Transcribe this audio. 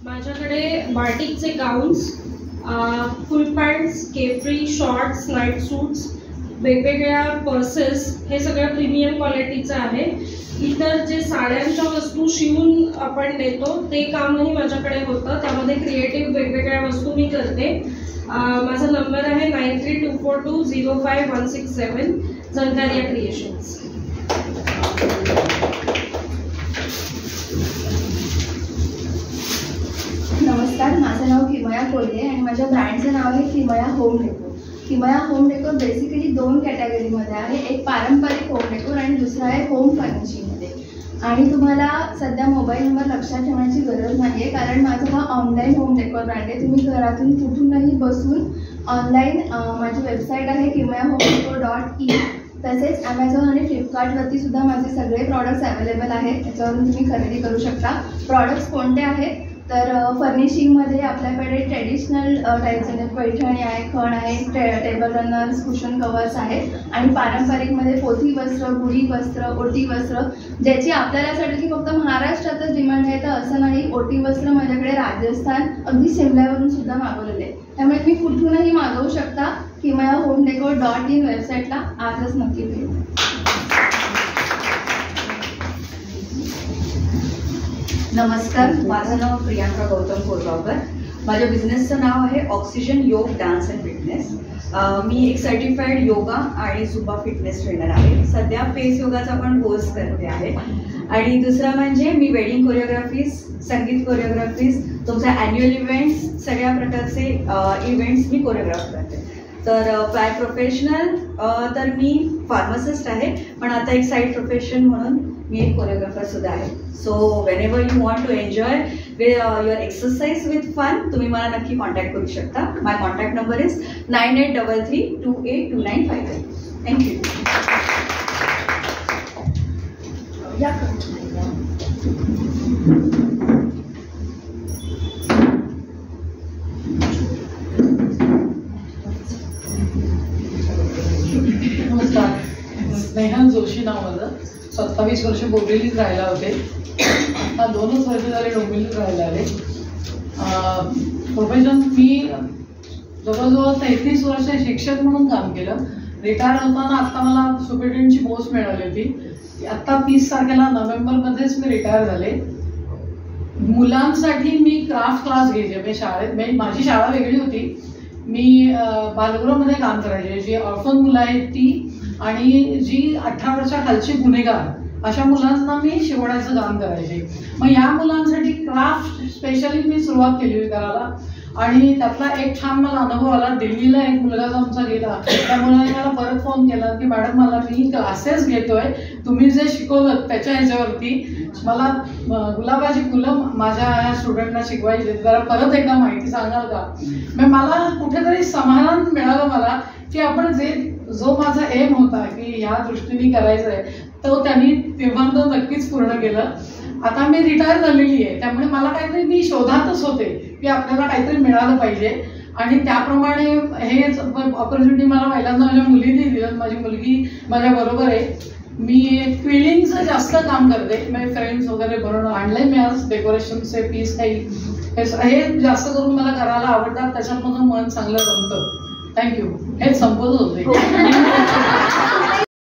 माझ्याकडे बाटिकचे gowns, full pants, capri, shorts, night suits, वेगवेगळ्या पर्सेस, हे सगळं प्रीमियम क्वालिटीचं आहे. इतर जे साड्यांच्या वस्तू शिवून आपण देतो ते कामही माझ्याकडे होतं. त्यामध्ये क्रिएटिव्ह वेगवेगळ्या वस्तू मी करते. माझा नंबर आहे 9324205167, झंकारिया क्रिएशन्स. नमस्कार, माझं नाव किमया कोल्हे आणि माझ्या ब्रँडचं नाव आहे किमया होम डेकोर. किमया होम डेकोर बेसिकली 2 कॅटेगरीमध्ये आहे. एक पारंपरिक होम डेकोर आणि दुसरा आहे होम फर्निशिंगमध्ये. आणि तुम्हाला सध्या मोबाईल नंबर लक्षात ठेवण्याची गरज नाही आहे, कारण माझा हा ऑनलाईन होम डेकोर ब्रँड आहे. तुम्ही घरातून कुठूनही बसून ऑनलाईन माझी वेबसाईट आहे kimyahomedeco.in. तसेच ॲमेझॉन आणि फ्लिपकार्टवरती सुद्धा माझे सगळे प्रॉडक्ट्स अवेलेबल आहेत. त्याच्यावरून तुम्ही खरेदी करू शकता. प्रॉडक्ट्स कोणते आहेत तर फर्निशिंगमध्ये आपल्याकडे ट्रेडिशनल टाईपचे पैठणी आहे, खण आहे, टेबल रनर्स, कुशन कवर्स आहेत. आणि पारंपरिकमध्ये पोथी वस्त्र, गुढी वस्त्र, ओटी वस्त्र, ज्याची आपल्यासाठी फक्त महाराष्ट्रातच डिमांड आहे. तर असं नाही, ओटी वस्त्र माझ्याकडे राजस्थान, अगदी शिमल्यावरून सुद्धा मागवलेले आहे. त्यामुळे तुम्ही कुठूनही मागवू शकता. kimyahomedeco.in वेबसाईटला आजच नक्की भेट. नमस्कार, माझं नाव प्रियांका गौतम कोरगावकर. माझ्या बिझनेसचं नाव आहे ऑक्सिजन योग डान्स अँड फिटनेस. मी एक सर्टिफाईड योगा आणि झुंबा फिटनेस ट्रेनर आहे. सध्या फेस योगाचा पण कोर्स करते आहे. आणि दुसरं म्हणजे मी वेडिंग कोरिओग्राफीज, संगीत कोरिओग्राफीज, तुमच्या ॲन्युअल इव्हेंट्स, सगळ्या प्रकारचे इव्हेंट्स मी कोरिओग्राफ करते. तर बाय प्रोफेशनल तर मी फार्मासिस्ट आहे, पण आता एक साईड प्रोफेशन म्हणून मी एक कोरिओग्राफर सुद्धा आहे. So whenever you want to enjoy your exercise with fun, तुम्ही मला नक्की कॉन्टॅक्ट करू शकता. My contact number is 9833282958. Thank you. नमस्कार, स्नेहल जोशी नाव माझं. 27 वर्ष बोरिवलीत राहायला होते. आता 2च वर्ष झाले डोंबिवलीत राहायला आले. प्रोफेशन मी जवळजवळ 33 वर्ष शिक्षक म्हणून काम केलं. रिटायर होताना आत्ता मला सुपरिटेंडंटची पोस्ट मिळाली होती. आत्ता 30 तारखेला नोव्हेंबरमध्येच मी रिटायर झाले. मुलांसाठी मी क्राफ्ट क्लास घ्यायचे. मी शाळेत, माझी शाळा वेगळी होती. मी बालगृहामध्ये काम करायचे. जी ऑर्फन मुलं आहेत ती आणि जी 18 वर्षाखालची गुन्हेगार, अशा मुलांना मी शिकवण्याचं काम करायचे. मग या मुलांसाठी क्राफ्ट स्पेशली मी सुरुवात केली होती करायला. आणि त्यातला एक छान मला अनुभव आला. दिल्लीला एक मुलगा जो आमचा गेला, त्या मुलाने मला परत फोन केला की मॅडम मला मी क्लासेस घेतोय, तुम्ही जे शिकवलं त्याच्या ह्याच्यावरती मला गुलाबाची फुलं माझ्या या स्टुडंटना शिकवायची, जरा परत एकदा माहिती सांगाल का. मग मला कुठेतरी समाधान मिळालं मला की आपण जो माझा एम होता की ह्या दृष्टीने करायचं आहे तो त्यांनी तेव्हा नक्कीच पूर्ण केलं. आता मी रिटायर झालेली आहे, त्यामुळे मला काहीतरी मी शोधातच होते की आपल्याला काहीतरी मिळालं पाहिजे. आणि त्याप्रमाणे हेच ऑपॉर्च्युनिटी मला पहिल्यांदा माझ्या मुलीने दिलं. माझी मुलगी माझ्या बरोबर आहे. मी क्विलिंगचं जास्त काम करते. मी फ्रेम्स वगैरे बनवून आणले. मी आज डेकोरेशनचे पीस काही हे जास्त करून मला करायला आवडतात. त्याच्यात माझं मन चांगलं रमतं. थँक्यू. हेच संपत होते.